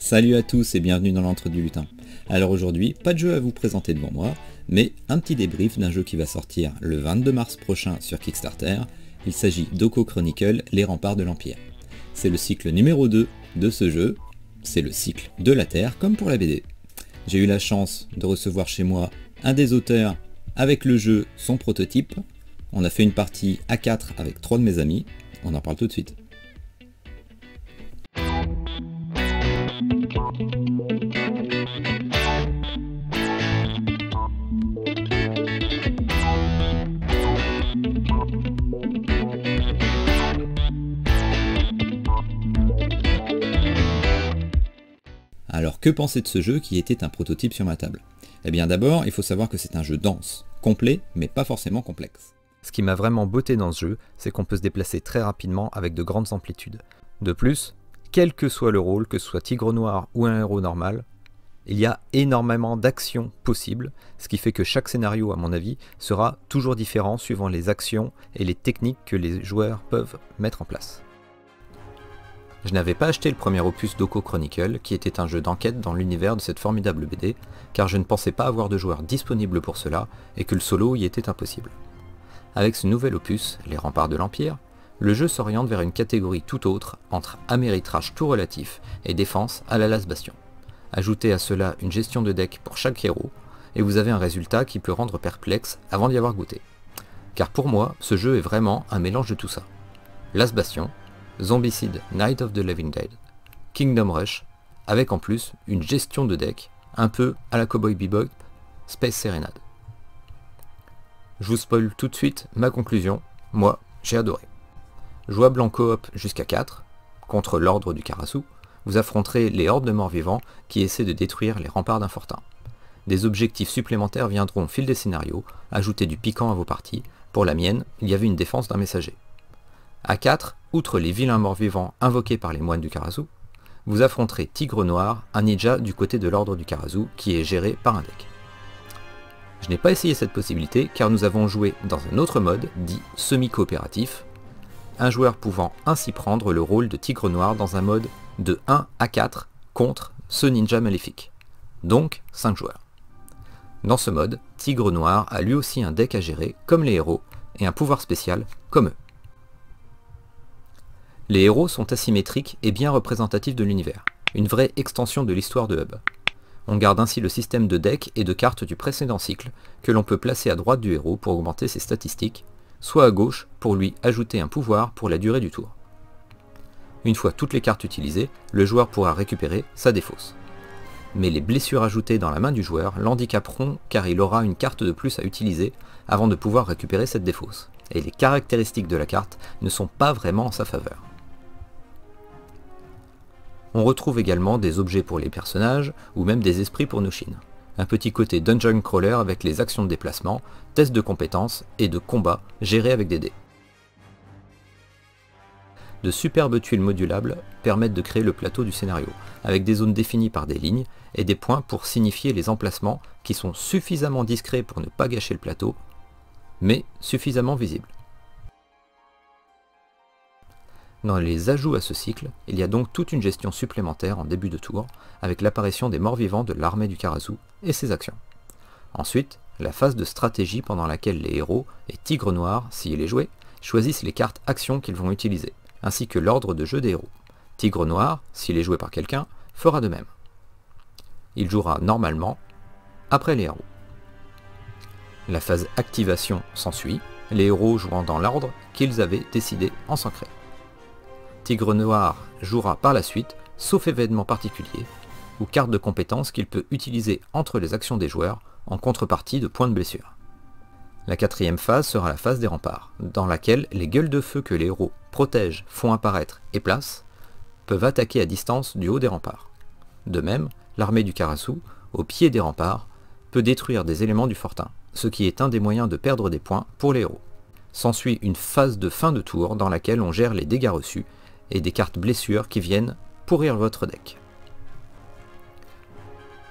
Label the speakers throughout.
Speaker 1: Salut à tous et bienvenue dans l'Entre du Lutin. Alors aujourd'hui, pas de jeu à vous présenter devant moi, mais un petit débrief d'un jeu qui va sortir le 22 mars prochain sur Kickstarter. Il s'agit d'Oko Chronicle, les remparts de l'Empire. C'est le cycle numéro 2 de ce jeu, c'est le cycle de la Terre comme pour la BD. J'ai eu la chance de recevoir chez moi un des auteurs avec le jeu, son prototype. On a fait une partie à 4 avec 3 de mes amis, on en parle tout de suite. Alors que penser de ce jeu qui était un prototype sur ma table? Eh bien d'abord, il faut savoir que c'est un jeu dense, complet, mais pas forcément complexe.
Speaker 2: Ce qui m'a vraiment botté dans ce jeu, c'est qu'on peut se déplacer très rapidement avec de grandes amplitudes. De plus, quel que soit le rôle, que ce soit tigre noir ou un héros normal, il y a énormément d'actions possibles, ce qui fait que chaque scénario, à mon avis, sera toujours différent suivant les actions et les techniques que les joueurs peuvent mettre en place. Je n'avais pas acheté le premier opus d'Oko Chronicle, qui était un jeu d'enquête dans l'univers de cette formidable BD, car je ne pensais pas avoir de joueurs disponibles pour cela, et que le solo y était impossible. Avec ce nouvel opus, les remparts de l'Empire, le jeu s'oriente vers une catégorie tout autre, entre améritrage tout relatif et défense à la Last Bastion. Ajoutez à cela une gestion de deck pour chaque héros, et vous avez un résultat qui peut rendre perplexe avant d'y avoir goûté. Car pour moi, ce jeu est vraiment un mélange de tout ça. Last Bastion, Zombicide Night of the Living Dead, Kingdom Rush, avec en plus une gestion de deck, un peu à la Cowboy Bebop, Space Serenade. Je vous spoil tout de suite ma conclusion, moi j'ai adoré. Jouable en coop jusqu'à 4, contre l'ordre du Karasu, vous affronterez les hordes de morts-vivants qui essaient de détruire les remparts d'Infortin. Des objectifs supplémentaires viendront au fil des scénarios, ajouter du piquant à vos parties. Pour la mienne, il y avait une défense d'un messager. À 4, outre les vilains morts-vivants invoqués par les moines du Karasu, vous affronterez Tigre Noir, un ninja du côté de l'ordre du Karasu qui est géré par un deck. Je n'ai pas essayé cette possibilité car nous avons joué dans un autre mode, dit semi-coopératif, un joueur pouvant ainsi prendre le rôle de Tigre Noir dans un mode de 1 à 4 contre ce ninja maléfique, donc 5 joueurs. Dans ce mode, Tigre Noir a lui aussi un deck à gérer comme les héros et un pouvoir spécial comme eux. Les héros sont asymétriques et bien représentatifs de l'univers, une vraie extension de l'histoire de Hub. On garde ainsi le système de decks et de cartes du précédent cycle que l'on peut placer à droite du héros pour augmenter ses statistiques, soit à gauche pour lui ajouter un pouvoir pour la durée du tour. Une fois toutes les cartes utilisées, le joueur pourra récupérer sa défausse. Mais les blessures ajoutées dans la main du joueur l'handicaperont car il aura une carte de plus à utiliser avant de pouvoir récupérer cette défausse, et les caractéristiques de la carte ne sont pas vraiment en sa faveur. On retrouve également des objets pour les personnages, ou même des esprits pour nos chines. Un petit côté dungeon crawler avec les actions de déplacement, tests de compétences et de combat gérés avec des dés. De superbes tuiles modulables permettent de créer le plateau du scénario, avec des zones définies par des lignes et des points pour signifier les emplacements qui sont suffisamment discrets pour ne pas gâcher le plateau, mais suffisamment visibles. Dans les ajouts à ce cycle, il y a donc toute une gestion supplémentaire en début de tour, avec l'apparition des morts-vivants de l'armée du Karasu et ses actions. Ensuite, la phase de stratégie pendant laquelle les héros et Tigre Noir, s'il est joué, choisissent les cartes actions qu'ils vont utiliser, ainsi que l'ordre de jeu des héros. Tigre Noir, s'il est joué par quelqu'un, fera de même. Il jouera normalement après les héros. La phase activation s'ensuit, les héros jouant dans l'ordre qu'ils avaient décidé en secret. Tigre Noir jouera par la suite, sauf événement particulier, ou carte de compétence qu'il peut utiliser entre les actions des joueurs en contrepartie de points de blessure. La quatrième phase sera la phase des remparts, dans laquelle les gueules de feu que les héros protègent, font apparaître et placent, peuvent attaquer à distance du haut des remparts. De même, l'armée du Karasu, au pied des remparts, peut détruire des éléments du fortin, ce qui est un des moyens de perdre des points pour les héros. S'ensuit une phase de fin de tour dans laquelle on gère les dégâts reçus et des cartes blessures qui viennent pourrir votre deck.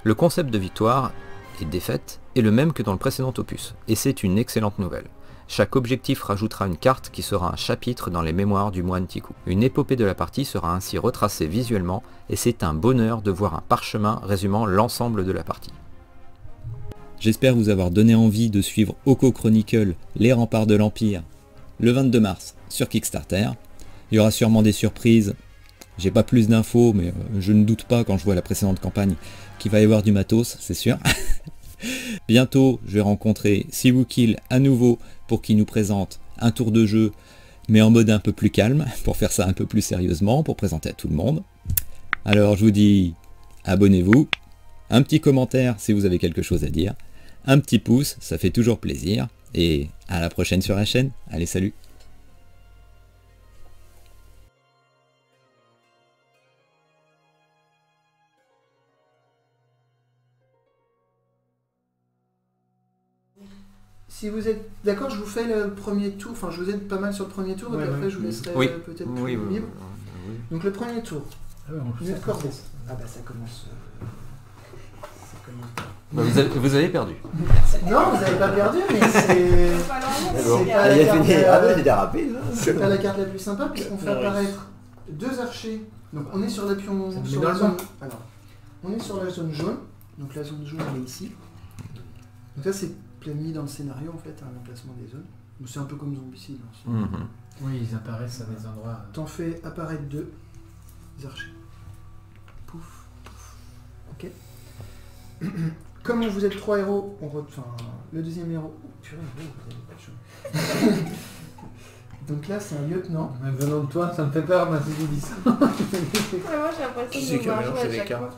Speaker 2: Le concept de victoire et de défaite est le même que dans le précédent opus, et c'est une excellente nouvelle. Chaque objectif rajoutera une carte qui sera un chapitre dans les mémoires du moine Tiku. Une épopée de la partie sera ainsi retracée visuellement et c'est un bonheur de voir un parchemin résumant l'ensemble de la partie.
Speaker 1: J'espère vous avoir donné envie de suivre Oko Chronicle, les remparts de l'Empire, le 22 mars sur Kickstarter. Il y aura sûrement des surprises. J'ai pas plus d'infos, mais je ne doute pas quand je vois la précédente campagne qu'il va y avoir du matos, c'est sûr. Bientôt, je vais rencontrer Siwoo à nouveau pour qu'il nous présente un tour de jeu, mais en mode un peu plus calme, pour faire ça un peu plus sérieusement, pour présenter à tout le monde. Alors je vous dis, abonnez-vous, un petit commentaire si vous avez quelque chose à dire, un petit pouce, ça fait toujours plaisir, et à la prochaine sur la chaîne. Allez, salut!
Speaker 3: Si vous êtes d'accord, je vous fais le premier tour, enfin je vous aide pas mal sur le premier tour, et puis après je vous laisserai peut-être libre. Donc le premier tour, vous êtes cordé. Ah bah ça commence...
Speaker 2: Bah, vous avez perdu.
Speaker 3: Non, vous n'avez pas perdu, mais c'est... C'est pas la carte la plus sympa, puisqu'on fait apparaître deux archers. Donc on est sur la pion... sur la zone... Alors, on est sur la zone jaune, donc la zone jaune elle est ici. Donc là c'est mis dans le scénario en fait, l'emplacement des zones. C'est un peu comme Zombicide.
Speaker 4: Oui, ils apparaissent à des endroits...
Speaker 3: T'en fais apparaître deux archers. Pouf, pouf. Ok. Comme vous êtes trois héros, enfin le deuxième héros... Oh, purée, vous avez pas de chance. Donc là c'est un lieutenant.
Speaker 4: Mais venant de toi, ça me fait peur, si tu dis ça.
Speaker 5: Moi j'ai l'impression de voir jouer à chaque fois.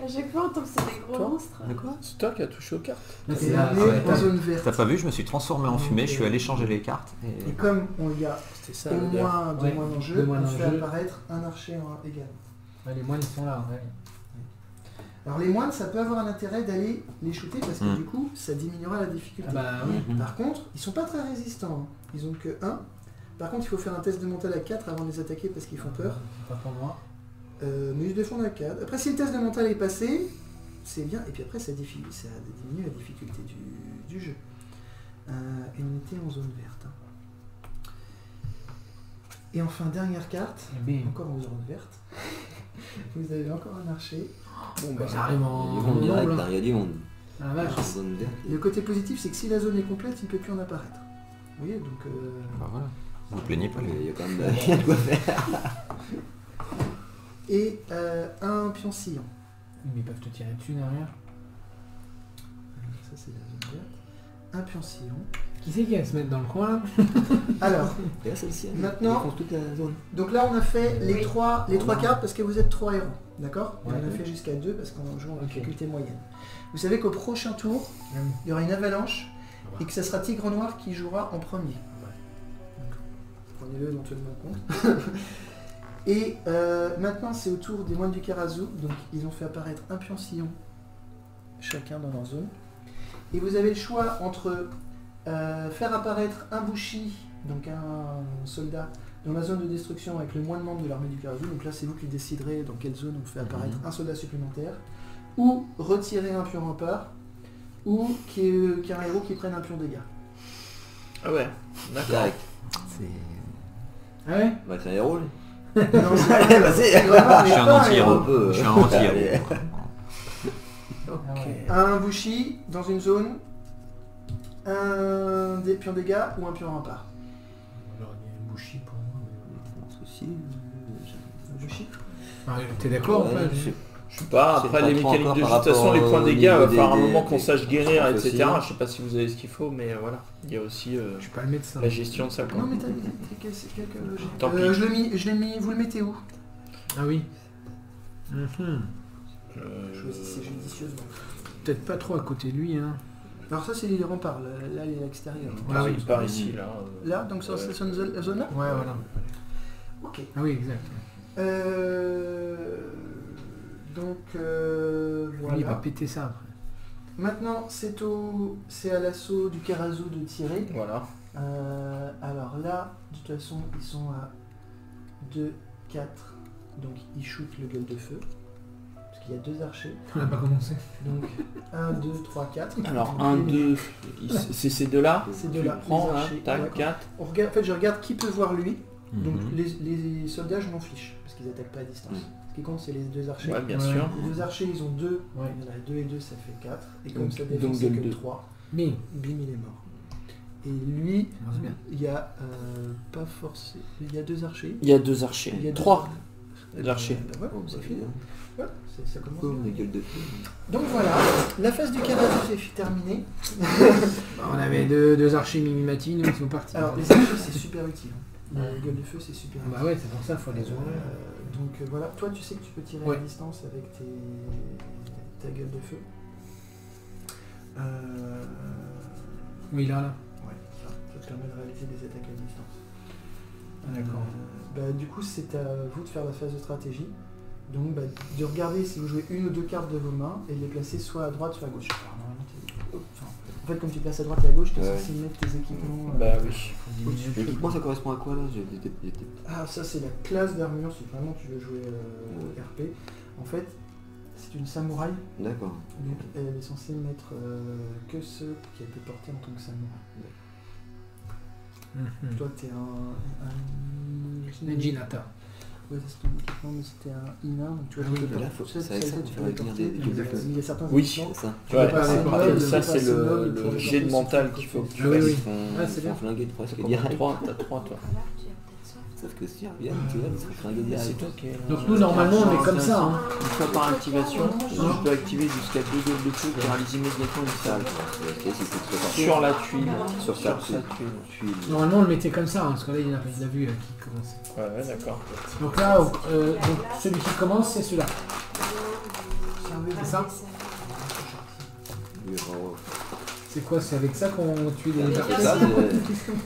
Speaker 5: À chaque fois on tombe sur des gros monstres.
Speaker 2: De quoi?
Speaker 6: C'est toi qui as touché aux cartes.
Speaker 3: Et là, en zone verte.
Speaker 2: T'as pas vu, je me suis transformé en fumée, je suis allé changer les cartes.
Speaker 3: Et comme on y a
Speaker 6: Ça,
Speaker 3: au moins deux moines en jeu, on fait
Speaker 4: jeu.
Speaker 3: apparaître un archer égal.
Speaker 4: Ouais, les moines ils sont là. Ouais.
Speaker 3: Alors les moines, ça peut avoir un intérêt d'aller les shooter parce que du coup, ça diminuera la difficulté.
Speaker 4: Ah bah oui.
Speaker 3: Par contre, ils sont pas très résistants. Ils ont que 1. Par contre, il faut faire un test de mental à 4 avant de les attaquer parce qu'ils font peur.
Speaker 4: Pas pour moi.
Speaker 3: Mais ils défendent à 4. Après, si le test de mental est passé, c'est bien. Et puis après, ça diminue la difficulté du jeu. Et on était en zone verte. Et enfin, dernière carte, encore en zone verte. Vous avez encore un archer.
Speaker 4: Bon bah ça arrive en
Speaker 7: direct,
Speaker 4: nombre.
Speaker 7: il y a du monde.
Speaker 4: Ah la vache.
Speaker 3: Le côté positif, c'est que si la zone est complète, il ne peut plus en apparaître. Vous voyez, donc...
Speaker 2: Bah voilà, vous plaignez pas.
Speaker 7: Il y a quand même rien de quoi faire.
Speaker 3: Et un pion sciant.
Speaker 4: Mais ils peuvent te tirer dessus derrière.
Speaker 3: Ça, c'est la zone verte. Un pion sciant.
Speaker 4: Qui c'est qui va se mettre dans le coin là?
Speaker 3: Alors,
Speaker 7: Et là, celle-ci,
Speaker 3: maintenant,
Speaker 7: ils font toute la zone.
Speaker 3: donc là, on a fait les trois cartes parce que vous êtes 3 héros. D'accord?
Speaker 4: Ouais.
Speaker 3: On a fait jusqu'à 2 parce qu'on joue en difficulté moyenne. Vous savez qu'au prochain tour, il y aura une avalanche et que ce sera Tigre Noir qui jouera en premier. Donc, prenez-le éventuellement en compte. Et maintenant, c'est au tour des moines du Karazu. Donc, ils ont fait apparaître un pion sillon chacun dans leur zone. Et vous avez le choix entre faire apparaître un Bushi, donc un soldat, dans la zone de destruction avec le moins de membres de l'armée du Karazu. Donc là, c'est vous qui déciderez dans quelle zone on fait apparaître un soldat supplémentaire. Ou retirer un pion rempart, ou qu'il y ait un héros qui prenne un pion dégâts.
Speaker 6: Ah ouais, d'accord.
Speaker 7: Direct.
Speaker 4: Ah ouais?
Speaker 7: On va être un héros, lui.
Speaker 3: Non, c'est
Speaker 7: Allez, vas-y.
Speaker 3: vraiment,
Speaker 2: Je suis un anti-héros.
Speaker 7: peu.
Speaker 2: Je suis un anti-héros.
Speaker 7: Allez.
Speaker 3: un Bushi dans une zone, un pion dégâts ou un pion rempart.
Speaker 4: Alors il y a un Bushi pour moi.
Speaker 7: Je pense que si.
Speaker 3: Un Bushi.
Speaker 4: Ah, t'es d'accord ou
Speaker 7: Ouais,
Speaker 4: pas?
Speaker 6: Je sais pas,
Speaker 7: C'est
Speaker 6: après
Speaker 7: pas
Speaker 6: les
Speaker 7: trop
Speaker 6: mécaniques
Speaker 7: encore
Speaker 6: de jeu,
Speaker 7: par
Speaker 6: de toute façon les
Speaker 7: rapport
Speaker 6: points de
Speaker 7: au
Speaker 6: dégâts, il va
Speaker 7: niveau
Speaker 6: falloir un
Speaker 7: des-
Speaker 6: moment qu'on sache guérir,
Speaker 7: des-
Speaker 6: etc.
Speaker 7: aussi.
Speaker 6: Je sais pas si vous avez ce qu'il faut, mais voilà. Il y a aussi
Speaker 4: Je suis pas le médecin.
Speaker 6: la gestion de ça. Quoi.
Speaker 3: Non mais t'as quelques logiques.
Speaker 6: Tant pis.
Speaker 3: Je l'ai mis, vous le mettez où?
Speaker 4: Ah oui.
Speaker 3: Choisissez judicieusement.
Speaker 4: Peut-être pas trop à côté de lui, hein.
Speaker 3: Alors ça c'est les remparts, là il est à l'extérieur.
Speaker 6: Ah oui, par ici, là.
Speaker 3: Là, donc sur cette zone-là?
Speaker 4: Ouais, voilà.
Speaker 3: Ok.
Speaker 4: Ah oui, exact.
Speaker 3: Donc
Speaker 4: Lui, il va
Speaker 3: voilà.
Speaker 4: péter ça après.
Speaker 3: Maintenant c'est à l'assaut du Karazu de tirer.
Speaker 6: Voilà.
Speaker 3: Alors là, de toute façon, ils sont à 2, 4. Donc ils shootent le gueule de feu. Parce parce qu'il y a 2 archers.
Speaker 4: On n'a pas commencé.
Speaker 3: Donc 1, 2, 3, 4.
Speaker 6: Alors 1, 2, c'est ces deux-là.
Speaker 3: Ces
Speaker 6: Tu
Speaker 3: deux-là,
Speaker 6: prends,
Speaker 3: les
Speaker 6: hein,
Speaker 3: archers.
Speaker 6: tac,
Speaker 3: Ouais.
Speaker 6: 4.
Speaker 3: On regarde, en fait, je regarde qui peut voir lui. Donc
Speaker 2: Mhm.
Speaker 3: les soldats, je m'en fiche, parce qu'ils attaquent pas à distance. Ce qui compte, c'est les 2 archers.
Speaker 6: Ouais, bien
Speaker 4: Ouais.
Speaker 6: sûr.
Speaker 3: Les 2 archers, ils ont 2.
Speaker 4: Ouais.
Speaker 3: Il y en a 2 et 2, ça fait 4. Et comme
Speaker 6: Donc-
Speaker 3: ça
Speaker 6: donc
Speaker 3: défense, c'est
Speaker 6: gueule
Speaker 3: que
Speaker 6: deux.
Speaker 3: 3.
Speaker 4: Mais,
Speaker 3: Bim, il est mort. Et lui,
Speaker 4: Ah, c'est bien.
Speaker 3: il y a pas forcé. Il y a 2 archers.
Speaker 6: Il y a 2 archers.
Speaker 3: Il y a
Speaker 6: 3.
Speaker 3: deux
Speaker 6: archers.
Speaker 3: Ouais,
Speaker 7: Bon,
Speaker 3: c'est
Speaker 7: bah,
Speaker 3: fini. Ouais, ça commence
Speaker 7: Pourquoi on
Speaker 3: bien.
Speaker 7: a gueule de feu?
Speaker 3: Donc voilà, la phase du Carados est terminée.
Speaker 4: On avait deux archers mimimati, nous ils sont partis.
Speaker 3: Alors les archers, c'est super utile. La gueule de feu, c'est super utile.
Speaker 4: Bah ouais, c'est pour ça, faut les ouvrir.
Speaker 3: Donc voilà, toi tu sais que tu peux tirer
Speaker 4: Ouais.
Speaker 3: à distance avec ta gueule de feu.
Speaker 4: Oui, là.
Speaker 3: Ouais, ça te permet de réaliser des attaques à distance.
Speaker 4: D'accord.
Speaker 3: Du coup, c'est à vous de faire la phase de stratégie. Donc de regarder si vous jouez une ou 2 cartes de vos mains et de les placer soit à droite, soit à gauche. Alors, normalement, en fait, comme tu places à droite et à gauche, tu es
Speaker 7: Ouais.
Speaker 3: censé mettre tes équipements.
Speaker 6: Bah oui.
Speaker 7: L'équipement, ça correspond à quoi là?
Speaker 3: Ah, ça c'est la classe d'armure si vraiment tu veux jouer RP. En fait, c'est une samouraï,
Speaker 7: D'accord.
Speaker 3: donc elle est censée mettre que ceux qu'elle peut porter en tant que samouraï. Toi t'es un
Speaker 4: Nejinata.
Speaker 3: Ouais, c'est ton équipement, mais c'était un Ina, donc tu vois,
Speaker 4: Ah oui,
Speaker 3: tu peux
Speaker 7: mais là,
Speaker 3: porter-
Speaker 7: faut-
Speaker 3: ça,
Speaker 7: c'est avec ça
Speaker 3: tu
Speaker 7: qu'on
Speaker 3: peux
Speaker 7: fait
Speaker 3: les
Speaker 7: venir
Speaker 3: porter,
Speaker 7: des gueules de feu.
Speaker 3: mais il y a certains
Speaker 6: Oui.
Speaker 3: équipements.
Speaker 7: C'est ça.
Speaker 6: Ouais,
Speaker 3: peux pas
Speaker 6: c'est
Speaker 3: aller
Speaker 6: parti.
Speaker 3: noble,
Speaker 6: Ça
Speaker 3: pas
Speaker 6: c'est
Speaker 3: assez noble,
Speaker 6: le
Speaker 3: pour les
Speaker 6: jet de
Speaker 3: porter
Speaker 6: mental
Speaker 3: sur
Speaker 6: qu'il faut que tu
Speaker 4: Ah oui,
Speaker 6: fasses.
Speaker 4: oui.
Speaker 7: Ils
Speaker 4: Ah, c'est bien.
Speaker 7: sont flingués de presque
Speaker 6: T'as
Speaker 7: direct.
Speaker 6: 3, t'as 3 toi.
Speaker 5: Voilà, tu as peut-être soif.
Speaker 7: Sauf que si ils reviennent, tu vois, ils seront flingués
Speaker 6: C'est
Speaker 7: direct.
Speaker 6: toi qui es là.
Speaker 4: Donc nous, normalement, on est comme ça. Hein.
Speaker 6: Une fois par activation, je peux activer jusqu'à 2 gueules de feu qui réalisent immédiatement une salle. Sur la tuile.
Speaker 7: Sur sa
Speaker 6: tuile.
Speaker 7: tuile.
Speaker 4: Normalement, on le mettait comme ça, hein, parce que là, il a vu qui commence.
Speaker 6: Ouais, d'accord.
Speaker 4: Donc là, donc, celui qui commence, c'est celui-là. C'est ça? C'est quoi? C'est avec ça qu'on tue les
Speaker 7: C'est
Speaker 4: archers?
Speaker 7: ça,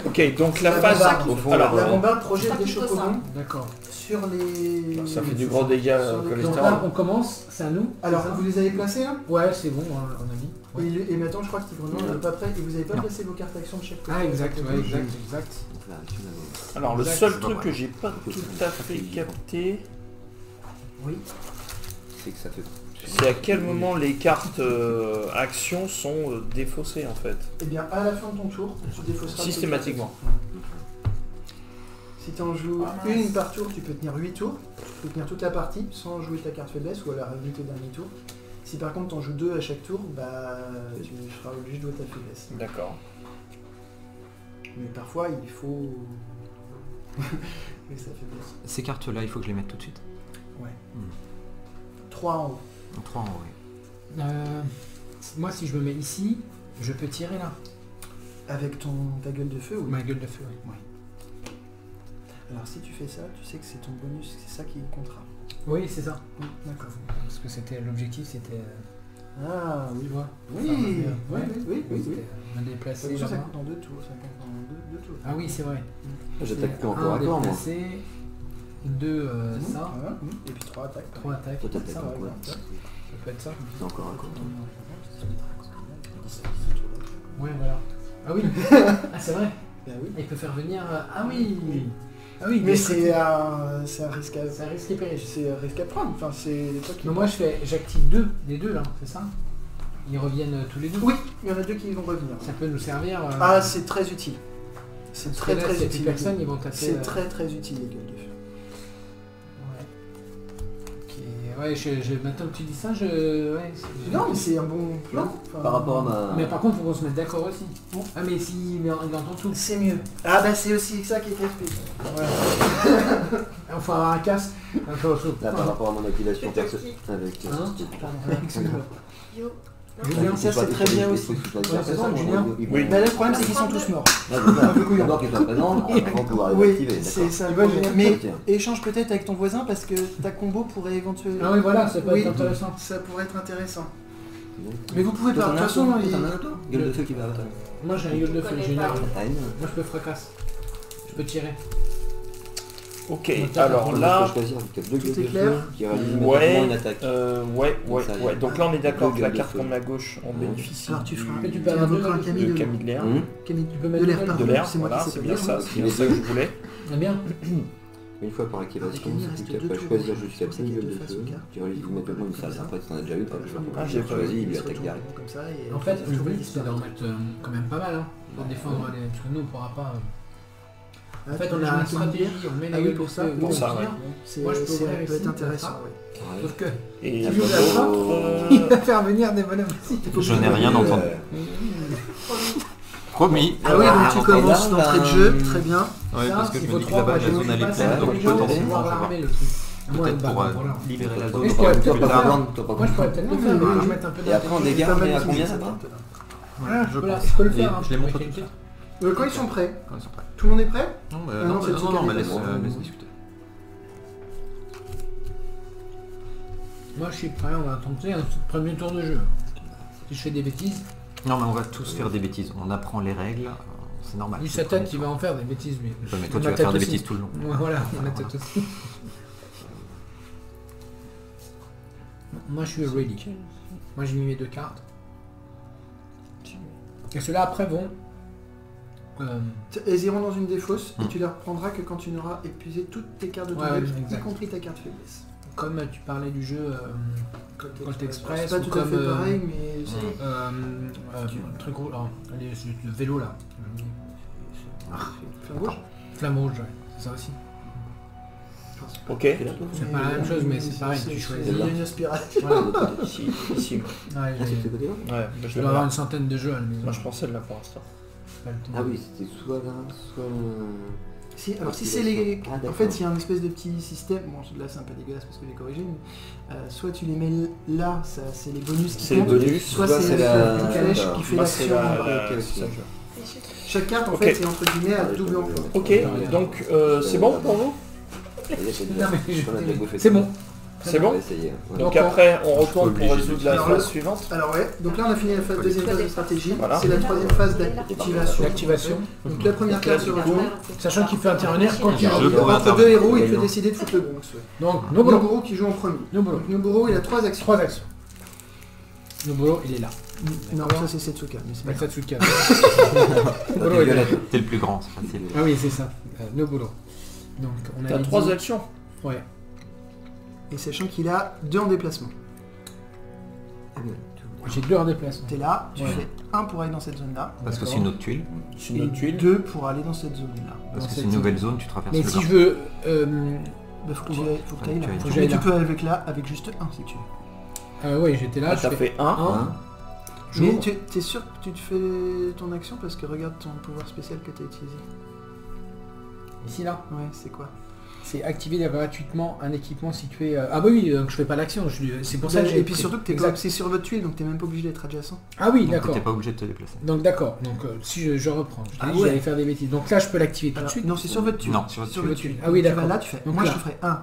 Speaker 6: Ok, donc la
Speaker 3: La
Speaker 6: phase.
Speaker 3: bombarde.
Speaker 7: Au fond,
Speaker 6: Alors,
Speaker 3: La
Speaker 7: ouais.
Speaker 3: bombarde projette
Speaker 5: Ça
Speaker 3: des
Speaker 5: pique au
Speaker 3: chocobons
Speaker 5: sein.
Speaker 4: D'accord.
Speaker 3: sur les...
Speaker 6: ça fait du gros dégâts
Speaker 3: Sur les-
Speaker 4: Donc
Speaker 6: cholestérol.
Speaker 4: là, on commence, c'est à nous.
Speaker 3: Alors,
Speaker 4: c'est ça?
Speaker 3: vous les avez placés là
Speaker 4: Ouais, c'est bon, hein, on a mis. Ouais.
Speaker 3: et maintenant, je crois que Tigre Noir n'est pas prêt et vous n'avez pas
Speaker 2: Non.
Speaker 3: placé vos cartes actions de chaque côté.
Speaker 4: Ah, exact, ouais, exact.
Speaker 7: Donc là, tu l'as-
Speaker 6: Alors, le
Speaker 4: Exact,
Speaker 6: seul
Speaker 7: c'est
Speaker 6: truc
Speaker 7: pas
Speaker 6: que
Speaker 7: vrai.
Speaker 6: j'ai pas tout à fait capté,
Speaker 3: Oui.
Speaker 7: C'est que ça fait.
Speaker 6: c'est à quel moment les cartes actions sont défaussées en fait.
Speaker 3: Eh bien, à la fin de ton tour, tu défausseras... tes
Speaker 6: Systématiquement.
Speaker 3: cartes. Si tu en joues une par tour, tu peux tenir 8 tours. Tu peux tenir toute la partie sans jouer ta carte faiblesse ou à la réalité d'un demi-tour. Si par contre tu en joues 2 à chaque tour, bah tu seras obligé de jouer ta faiblesse.
Speaker 6: D'accord.
Speaker 3: Mais parfois il faut... jouer sa faiblesse.
Speaker 2: Ces cartes-là, il faut que je les mette tout de suite.
Speaker 3: Ouais.
Speaker 2: 3
Speaker 3: 3 en haut.
Speaker 2: en 3 en haut, oui.
Speaker 4: Moi, si je me mets ici, je peux tirer là.
Speaker 3: Avec ta gueule de feu, oui.
Speaker 4: Ma gueule de feu, oui.
Speaker 3: Alors si tu fais ça, tu sais que c'est ton bonus, c'est ça qui comptera.
Speaker 4: Oui, c'est ça.
Speaker 3: D'accord.
Speaker 4: Parce que c'était l'objectif, c'était.
Speaker 3: Ah oui.
Speaker 4: Tu vois.
Speaker 3: Oui, oui, oui, oui.
Speaker 4: Me déplacer
Speaker 3: Ça
Speaker 4: là-bas.
Speaker 3: compte en 2 tours, ça compte en 2 tours.
Speaker 4: Ah oui, c'est vrai.
Speaker 7: J'attaque plus en corps
Speaker 4: Un
Speaker 7: à corps, moi.
Speaker 4: déplacé, 2
Speaker 3: Mhm,
Speaker 4: ça,
Speaker 3: voilà. Et puis 3 attaques.
Speaker 4: 3 attaques.
Speaker 7: Toi, t'attaques
Speaker 3: Ça,
Speaker 7: en
Speaker 3: ouais,
Speaker 7: quoi?
Speaker 3: ouais.
Speaker 4: Ça peut être ça.
Speaker 7: C'est encore un corps.
Speaker 4: Ouais, voilà. Ah oui. Ah c'est vrai.
Speaker 3: Bah oui.
Speaker 4: Il peut faire venir. Ah oui. Ah oui.
Speaker 3: Mais c'est un risque à...
Speaker 4: C'est un risque et péril.
Speaker 3: C'est un risque à prendre. Enfin, c'est toi qui...
Speaker 4: Mais moi j'active 2 des deux là, c'est ça? Ils reviennent tous les deux.
Speaker 3: Oui, il y en a 2 qui vont revenir.
Speaker 4: Ça peut nous servir.
Speaker 3: Ah, c'est très utile. C'est
Speaker 4: parce
Speaker 3: très
Speaker 4: que là,
Speaker 3: très
Speaker 4: s'il y a plus
Speaker 3: utile.
Speaker 4: personne, ils vont taper.
Speaker 3: C'est très très utile les gueules de feu.
Speaker 4: Ouais. Ok. Ouais, maintenant que tu dis ça, je. Ouais,
Speaker 3: Non, mais c'est un bon plan. Enfin,
Speaker 7: Par rapport à ma.
Speaker 4: Mais par contre, faut qu'on se mette d'accord aussi.
Speaker 3: Bon.
Speaker 4: Ah, mais si, mais il entend tout.
Speaker 3: C'est mieux. Ah bah c'est aussi ça qui est FP.
Speaker 4: On fera un casque.
Speaker 7: Là, par rapport à mon activation perso. Avec.
Speaker 4: Hein
Speaker 3: Excuse-moi.
Speaker 5: Yo.
Speaker 4: Julien,
Speaker 3: ça, c'est très bien aussi.
Speaker 4: c'est ça, Julien.
Speaker 7: Oui.
Speaker 3: Bah là, le problème c'est qu'ils sont tous morts.
Speaker 7: D'abord qu'ils soient présents avant de pouvoir les
Speaker 3: Oui,
Speaker 7: activer.
Speaker 3: c'est ça.
Speaker 4: Il va, Julien.
Speaker 3: Mais
Speaker 7: Ok.
Speaker 3: échange peut-être avec ton voisin parce que ta combo pourrait éventuellement...
Speaker 4: Ah oui, voilà, ça peut
Speaker 3: Oui.
Speaker 4: être intéressant.
Speaker 3: Ça pourrait être intéressant.
Speaker 7: d'accord.
Speaker 3: Mais vous pouvez
Speaker 7: Toi,
Speaker 3: pas, de
Speaker 7: t'en as
Speaker 3: toute
Speaker 7: un,
Speaker 3: façon...
Speaker 7: toi
Speaker 3: il-
Speaker 7: T'en as un, toi Gueule de feu qui va attaquer.
Speaker 4: Moi, j'ai un gueule de feu, j'ai une arme.
Speaker 7: Ah, une.
Speaker 4: Moi, je peux fracasse. Je peux tirer.
Speaker 6: Ok,
Speaker 4: On
Speaker 6: alors
Speaker 7: On
Speaker 6: là,
Speaker 7: peut choisir avec deux
Speaker 3: Tout
Speaker 7: gueules
Speaker 3: est
Speaker 7: de
Speaker 3: clair
Speaker 7: feu qui réalisent
Speaker 6: Ouais.
Speaker 7: immédiatement une attaque.
Speaker 6: ouais. Donc là, on est d'accord que la
Speaker 7: Gueule de
Speaker 6: carte
Speaker 7: feu.
Speaker 6: qu'on a à gauche, on bénéficie
Speaker 3: Alors tu feras...
Speaker 4: Mais tu
Speaker 3: Tu
Speaker 4: peux avoir
Speaker 3: invoqueras un
Speaker 4: deux
Speaker 3: Camille
Speaker 6: de
Speaker 3: de
Speaker 6: Camille de l'air.
Speaker 7: Hum.
Speaker 3: Camille
Speaker 4: Tu peux
Speaker 3: de
Speaker 4: mettre
Speaker 3: l'air,
Speaker 4: deux
Speaker 3: pardon.
Speaker 6: De l'air,
Speaker 3: C'est moi
Speaker 6: voilà,
Speaker 3: qui sais
Speaker 6: c'est
Speaker 3: pas
Speaker 6: bien
Speaker 3: dire.
Speaker 6: ça, c'est bien ça que je voulais.
Speaker 4: Ah bien.
Speaker 7: Une fois par activation,
Speaker 3: Avec un,
Speaker 7: tu
Speaker 3: il reste
Speaker 7: peux
Speaker 3: deux
Speaker 7: choisir
Speaker 3: tours.
Speaker 7: jusqu'à
Speaker 3: C'est
Speaker 7: 10
Speaker 3: pour ça
Speaker 7: gueules de
Speaker 3: qu'il te
Speaker 7: feu.
Speaker 3: fasse au quart.
Speaker 7: Tu réalises immédiatement une salle. Après, tu en as déjà eu,
Speaker 6: Ah, j'ai pas
Speaker 7: choisi,
Speaker 6: vu.
Speaker 7: il lui attaque direct.
Speaker 3: Comme ça, et
Speaker 4: En fait, le but, c'est
Speaker 3: disparaît.
Speaker 4: d'en mettre quand même pas mal, hein, pour défendre les... Parce que nous, on pourra pas...
Speaker 3: Ah,
Speaker 4: En fait,
Speaker 3: tu
Speaker 4: on
Speaker 3: veux
Speaker 4: a
Speaker 3: jouer
Speaker 4: une
Speaker 3: une
Speaker 4: stratégie,
Speaker 3: guerre.
Speaker 4: on met
Speaker 3: Ah
Speaker 4: les
Speaker 3: oui,
Speaker 4: gueules
Speaker 3: pour
Speaker 4: de
Speaker 3: ça,
Speaker 4: feu,
Speaker 3: pour
Speaker 4: on
Speaker 6: ça,
Speaker 4: tire.
Speaker 3: C'est-
Speaker 4: Moi, je peux
Speaker 3: ça
Speaker 4: ouvrir
Speaker 3: peut
Speaker 4: ici,
Speaker 3: être intéressant.
Speaker 4: ça
Speaker 3: Ouais.
Speaker 4: Sauf que...
Speaker 6: Et
Speaker 4: Tu
Speaker 6: à
Speaker 4: veux la
Speaker 6: propos,
Speaker 4: frappe il va faire venir des bonhommes aussi.
Speaker 1: Je n'ai rien entendu. Promis.
Speaker 3: Ah oui, donc tu commences
Speaker 7: là,
Speaker 3: d'entrée de jeu, très bien.
Speaker 1: Ouais, parce que je
Speaker 4: il
Speaker 1: me
Speaker 4: faut
Speaker 1: dis que
Speaker 4: 3
Speaker 1: là-bas la zone elle est pleine, donc potentiellement je vais voir. Peut-être pour libérer la zone.
Speaker 4: Mais je pourrais peut-être
Speaker 7: Toi,
Speaker 4: le
Speaker 7: pas
Speaker 4: faire.
Speaker 7: prendre, toi, pas
Speaker 4: Moi, je pourrais peut-être le faire, mais je mette un peu
Speaker 7: Et après, on
Speaker 4: d'intelligence.
Speaker 7: dégage, mais à combien ça va
Speaker 4: Voilà,
Speaker 1: Je
Speaker 4: je
Speaker 1: pense.
Speaker 4: peux le
Speaker 1: Et
Speaker 4: faire. hein,
Speaker 1: je les
Speaker 4: peux
Speaker 1: montre
Speaker 4: mettre
Speaker 1: tout
Speaker 4: quelqu'un.
Speaker 3: Quand ils sont prêts,
Speaker 1: Quand ils sont prêts.
Speaker 3: tout le monde est prêt?
Speaker 1: Non,
Speaker 3: non, c'est le
Speaker 1: non, mais
Speaker 3: secret.
Speaker 1: laisse discuter.
Speaker 4: Moi, je suis prêt, on va tenter un premier tour de jeu. Si je fais des bêtises,
Speaker 1: Non, mais on va tous faire des bêtises. On apprend les règles, c'est normal.
Speaker 4: lui,
Speaker 1: c'est
Speaker 4: sa
Speaker 1: le premier
Speaker 4: tête, il va en faire des bêtises, lui.
Speaker 1: tour. Ouais, mais toi, tu
Speaker 4: Ma
Speaker 1: vas faire
Speaker 4: tête
Speaker 1: des
Speaker 4: aussi.
Speaker 1: bêtises tout le long.
Speaker 4: Ouais, voilà, ma tête aussi. Moi, je suis ready. Moi, j'ai mis mes 2 cartes. Et ceux-là, après, vont...
Speaker 3: Elles iront dans une défausse et
Speaker 1: Hmm.
Speaker 3: tu les reprendras que quand tu n'auras épuisé toutes tes cartes de ton
Speaker 4: Ouais,
Speaker 3: deck, y
Speaker 4: exact.
Speaker 3: compris ta carte faiblesse.
Speaker 4: Comme tu parlais du jeu Colt Express,
Speaker 3: C'est pas
Speaker 4: ou
Speaker 3: tout à
Speaker 4: comme,
Speaker 3: fait pareil, mais c'est...
Speaker 4: un truc rouge, le vélo là.
Speaker 3: Flamme rouge.
Speaker 4: Flamme rouge, ouais. C'est ça aussi.
Speaker 6: Ok.
Speaker 4: C'est pas la même chose, mais c'est pareil, tu choisis.
Speaker 3: Il y a une spirale.
Speaker 4: Voilà.
Speaker 6: Ici, ici.
Speaker 4: Ouais,
Speaker 7: Ah, c'est de ce
Speaker 4: j'ai-
Speaker 7: côté-là
Speaker 6: Ouais, bah,
Speaker 4: je
Speaker 6: je
Speaker 4: dois
Speaker 6: vais
Speaker 4: avoir
Speaker 6: voir.
Speaker 4: une centaine de jeux à la maison.
Speaker 6: Moi, je prends celle-là pour l'instant.
Speaker 4: Pas le temps.
Speaker 7: Ah oui, c'était soit là, soit...
Speaker 3: Si, alors si c'est les...
Speaker 7: Ah,
Speaker 3: en
Speaker 7: d'accord.
Speaker 3: fait, il y a un espèce de petit système, bon là c'est un peu dégueulasse parce que j'ai corrigé, mais soit tu les mets là, ça c'est les bonus qui
Speaker 6: C'est les
Speaker 3: comptent,
Speaker 6: bonus.
Speaker 3: soit
Speaker 7: soit
Speaker 3: c'est
Speaker 7: c'est
Speaker 3: la
Speaker 7: la-
Speaker 3: flèche
Speaker 7: d'accord.
Speaker 3: qui fait
Speaker 6: Moi, c'est
Speaker 3: l'action.
Speaker 6: la...
Speaker 7: ok,
Speaker 6: c'est ça,
Speaker 7: ok.
Speaker 6: je-
Speaker 3: Chaque carte en
Speaker 6: Ok.
Speaker 3: fait c'est entre guillemets à double emploi.
Speaker 6: Ok, donc c'est bon pour vous?
Speaker 4: Non, mais je-
Speaker 7: C'est
Speaker 4: bon.
Speaker 6: C'est bon? Donc après, on retourne pour résoudre la
Speaker 3: Alors,
Speaker 6: phase suivante.
Speaker 3: Alors ouais, donc là on a fini la deuxième phase de stratégie,
Speaker 6: Voilà.
Speaker 3: c'est la troisième phase d'activation.
Speaker 4: L'activation.
Speaker 3: Donc la première carte se retourne,
Speaker 4: Sachant qu'il fait intervenir quand il
Speaker 1: Je
Speaker 4: veut.
Speaker 1: pourrais
Speaker 3: entre deux
Speaker 1: intervenir.
Speaker 3: héros il peut décider de foutre le gong.
Speaker 4: Donc, Nobolo.
Speaker 3: Noburo qui joue en premier.
Speaker 4: Nobolo.
Speaker 3: Donc Noburo il a 3 actions.
Speaker 4: 3 actions. Nobolo, il est là.
Speaker 3: Non, ça c'est Setsuka, mais c'est pas grave.
Speaker 4: Maksatsuka. Nobolo est là.
Speaker 1: T'es le plus grand, c'est facile.
Speaker 4: Ah oui, c'est ça. Nobolo. Donc, on a
Speaker 6: T'as 3 actions.
Speaker 4: Ouais.
Speaker 3: Et sachant qu'il a 2 en déplacement.
Speaker 4: J'ai 2 en déplacement.
Speaker 3: T'es là, tu
Speaker 4: Ouais.
Speaker 3: fais 1 pour aller dans cette zone là,
Speaker 1: Parce que c'est une autre tuile.
Speaker 6: C'est
Speaker 3: et
Speaker 6: une autre tuile.
Speaker 3: 2 pour aller dans cette zone là.
Speaker 1: Parce
Speaker 4: Dans
Speaker 1: que c'est
Speaker 4: cette
Speaker 1: une
Speaker 4: zone.
Speaker 1: nouvelle zone, tu traverses
Speaker 4: Mais
Speaker 1: le
Speaker 4: si
Speaker 1: bas.
Speaker 4: je veux...
Speaker 3: Bah, faut que tu ailles là.
Speaker 1: Faut que tu ailles là.
Speaker 4: Faut que
Speaker 3: Mais
Speaker 4: j'aille
Speaker 3: tu
Speaker 4: là.
Speaker 3: peux aller avec là avec juste 1 si tu veux.
Speaker 4: oui, j'étais là.
Speaker 6: Là,
Speaker 4: je
Speaker 6: t'as
Speaker 4: fais
Speaker 6: fait 1.
Speaker 4: un.
Speaker 3: Mais
Speaker 4: J'ouvre.
Speaker 3: t'es sûr que tu te fais ton action parce que regarde ton pouvoir spécial que t'as utilisé.
Speaker 4: Ici, là.
Speaker 3: Ouais, c'est quoi?
Speaker 4: C'est activer gratuitement un équipement situé... Ah bah oui, donc je fais pas l'action. C'est pour ça que j'ai...
Speaker 3: Et puis surtout que
Speaker 4: Exact.
Speaker 3: c'est sur votre tuile donc t'es même pas obligé d'être adjacent.
Speaker 4: Ah oui,
Speaker 1: Donc
Speaker 4: d'accord.
Speaker 1: t'es pas obligé de te déplacer.
Speaker 4: Donc d'accord. Donc si je reprends. Je t'ai
Speaker 3: Ah
Speaker 4: dit
Speaker 3: ouais.
Speaker 4: j'allais faire des bêtises. Donc là, je peux l'activer tout de
Speaker 3: Alors,
Speaker 4: suite.
Speaker 3: non, c'est sur votre tuile.
Speaker 1: Non, sur votre
Speaker 4: tuile. Ah oui,
Speaker 3: Tu vas
Speaker 4: d'accord.
Speaker 3: là, tu fais.
Speaker 4: Donc
Speaker 3: Moi
Speaker 4: là.
Speaker 3: je te ferai 1,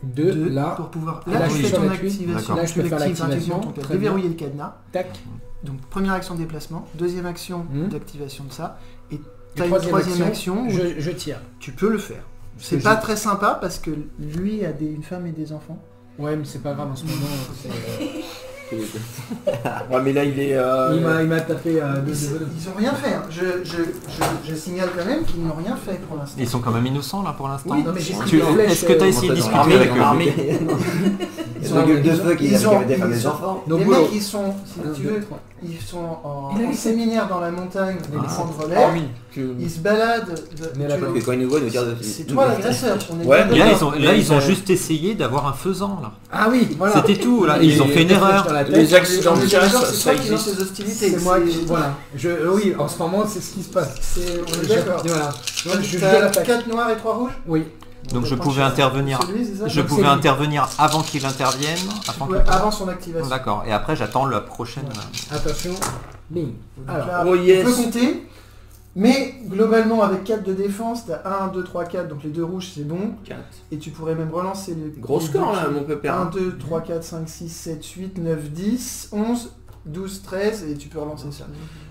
Speaker 4: 2,
Speaker 3: 2
Speaker 4: là.
Speaker 3: pour pouvoir.
Speaker 4: Et
Speaker 3: Là
Speaker 4: là,
Speaker 3: tu
Speaker 4: je suis
Speaker 3: fais
Speaker 4: sur
Speaker 3: ton
Speaker 4: la tuile.
Speaker 3: activation.
Speaker 1: D'accord.
Speaker 4: Là, je peux
Speaker 3: Tu
Speaker 4: faire
Speaker 3: l'actives
Speaker 4: l'activation.
Speaker 3: gratuitement, donc
Speaker 4: Très
Speaker 3: déverrouiller le cadenas.
Speaker 4: Tac.
Speaker 3: Donc première action de déplacement, deuxième action
Speaker 4: Mhm.
Speaker 3: d'activation de ça, et
Speaker 4: Et
Speaker 3: t'as une troisième action où
Speaker 4: je tire.
Speaker 3: tu peux le faire. C'est
Speaker 4: que
Speaker 3: pas
Speaker 4: je-
Speaker 3: très sympa parce que lui a une femme et des enfants.
Speaker 4: Ouais, mais c'est pas grave en ce moment.
Speaker 6: Ouais, mais là, il est...
Speaker 4: Il m'a tapé
Speaker 3: Ils ont rien fait. Hein. Je signale quand même qu'ils n'ont rien fait pour l'instant.
Speaker 1: Ils sont quand même innocents là pour l'instant.
Speaker 3: Oui,
Speaker 4: non, mais j'ai
Speaker 1: Tu-
Speaker 4: une flèche,
Speaker 1: Est-ce que t'as essayé de discuter
Speaker 6: armé,
Speaker 1: avec eux?
Speaker 6: armé.
Speaker 7: Ils sont gueule de feu qui
Speaker 3: ils ont-
Speaker 7: avaient des femmes et
Speaker 3: ils
Speaker 7: des
Speaker 3: ont-
Speaker 7: enfants.
Speaker 3: Les
Speaker 4: Nobolo.
Speaker 3: mecs, ils sont, si tu veux, ils sont en séminaire dans la montagne,
Speaker 4: Ah.
Speaker 3: ils prendre
Speaker 6: Ah
Speaker 3: l'air,
Speaker 6: oui. que-
Speaker 3: ils se baladent.
Speaker 4: Mais là,
Speaker 7: Et quand ils nous voient, ils nous disent...
Speaker 3: C'est toi l'agresseur. on est
Speaker 6: Ouais,
Speaker 3: bien
Speaker 1: Et là,
Speaker 3: d'accord.
Speaker 1: ils ont juste essayé d'avoir un faisan là.
Speaker 4: Ah oui, voilà.
Speaker 1: C'était tout là. Ils ont fait une
Speaker 4: Des flèches
Speaker 1: erreur.
Speaker 4: dans la tête.
Speaker 6: Les accidents
Speaker 3: On
Speaker 6: de
Speaker 3: est bien d'accord,
Speaker 6: chasse,
Speaker 3: c'est
Speaker 6: ça
Speaker 3: toi qui lance
Speaker 6: existe.
Speaker 3: les hostilités.
Speaker 4: C'est moi qui... Voilà. Oui, en ce moment, c'est ce qui se passe.
Speaker 3: On est d'accord.
Speaker 4: Voilà. Donc, je vais à
Speaker 3: T'as
Speaker 4: l'attaque.
Speaker 3: 4 noirs et 3 rouges.
Speaker 4: Oui.
Speaker 1: Donc je pouvais intervenir.
Speaker 3: Celui, c'est ça
Speaker 1: Je
Speaker 4: Donc,
Speaker 1: pouvais
Speaker 4: c'est lui.
Speaker 1: intervenir avant qu'il intervienne. Avant
Speaker 3: Ouais,
Speaker 1: que-
Speaker 3: avant son activation.
Speaker 1: D'accord. Et après j'attends la prochaine.
Speaker 4: Attention. Bing.
Speaker 3: Donc
Speaker 4: Alors,
Speaker 3: là,
Speaker 6: Oh yes.
Speaker 3: on peut compter. Mais globalement, avec 4 de défense, t'as 1, 2, 3, 4, donc les deux rouges c'est bon.
Speaker 6: 4.
Speaker 3: Et tu pourrais même relancer les.
Speaker 6: Gros
Speaker 3: les
Speaker 6: score
Speaker 3: deux
Speaker 6: là,
Speaker 3: qui-
Speaker 6: mon pépère.
Speaker 3: 1, 2, 3, 4, 5, 6, 7, 8, 9, 10, 11, 12, 13, et tu peux relancer ça.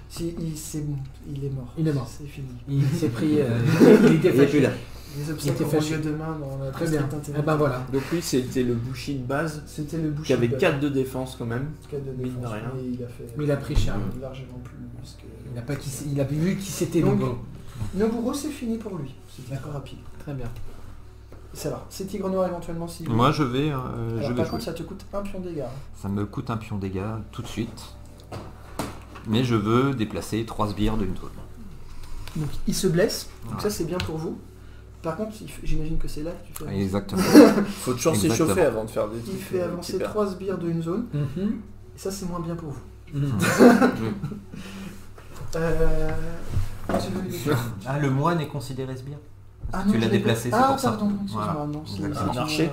Speaker 3: Si, c'est bon, il est mort.
Speaker 4: Il est mort.
Speaker 3: C'est fini.
Speaker 4: il s'est pris... il était
Speaker 7: Il est plus
Speaker 4: fâché.
Speaker 7: là.
Speaker 3: Les
Speaker 4: Il
Speaker 3: obstacles
Speaker 4: était
Speaker 3: auront
Speaker 4: fâché.
Speaker 3: lieu demain dans la
Speaker 4: Très bien. Eh ben voilà.
Speaker 6: Donc lui, c'était le bouchi de base,
Speaker 3: C'était le
Speaker 6: qui
Speaker 3: boucher.
Speaker 6: avait 4 de défense quand même.
Speaker 3: 4 de
Speaker 6: mine de
Speaker 3: défense,
Speaker 6: rien.
Speaker 3: mais il a fait.
Speaker 4: Mais il a pris cher.
Speaker 3: Largement plus. Parce que...
Speaker 4: Il a pas il a vu qui c'était
Speaker 3: Donc,
Speaker 4: Noburo.
Speaker 3: Noburo, c'est fini pour lui. C'était très rapide.
Speaker 4: Très bien.
Speaker 3: Ça va. C'est tigre noir éventuellement si.
Speaker 2: Moi je vais
Speaker 3: Alors,
Speaker 2: jouer.
Speaker 3: par contre, ça te coûte un pion dégâts.
Speaker 2: Ça me coûte un pion dégâts tout de suite. Mais je veux déplacer 3 sbires d'une zone.
Speaker 3: Donc il se blesse, donc
Speaker 2: Ouais.
Speaker 3: ça c'est bien pour vous. Par contre, j'imagine que c'est là que tu fais.
Speaker 2: Exactement.
Speaker 6: Faut toujours
Speaker 2: Exactement.
Speaker 6: s'échauffer avant de faire des
Speaker 3: Il
Speaker 6: trucs.
Speaker 3: fait avancer 3 sbires d'une zone,
Speaker 4: Mhm.
Speaker 3: et ça c'est moins bien pour vous.
Speaker 4: Mhm.
Speaker 3: Monsieur Dominique.
Speaker 2: Ah, le moine est considéré sbire.
Speaker 3: Ah
Speaker 2: Tu
Speaker 3: non,
Speaker 2: l'as
Speaker 3: je l'ai
Speaker 2: déplacé,
Speaker 3: pas-
Speaker 2: c'est
Speaker 3: Ah
Speaker 2: pour ça.
Speaker 3: pardon, excuse-moi,
Speaker 2: Voilà.
Speaker 3: non, c'est
Speaker 2: Exactement.
Speaker 3: c'est
Speaker 6: Un archer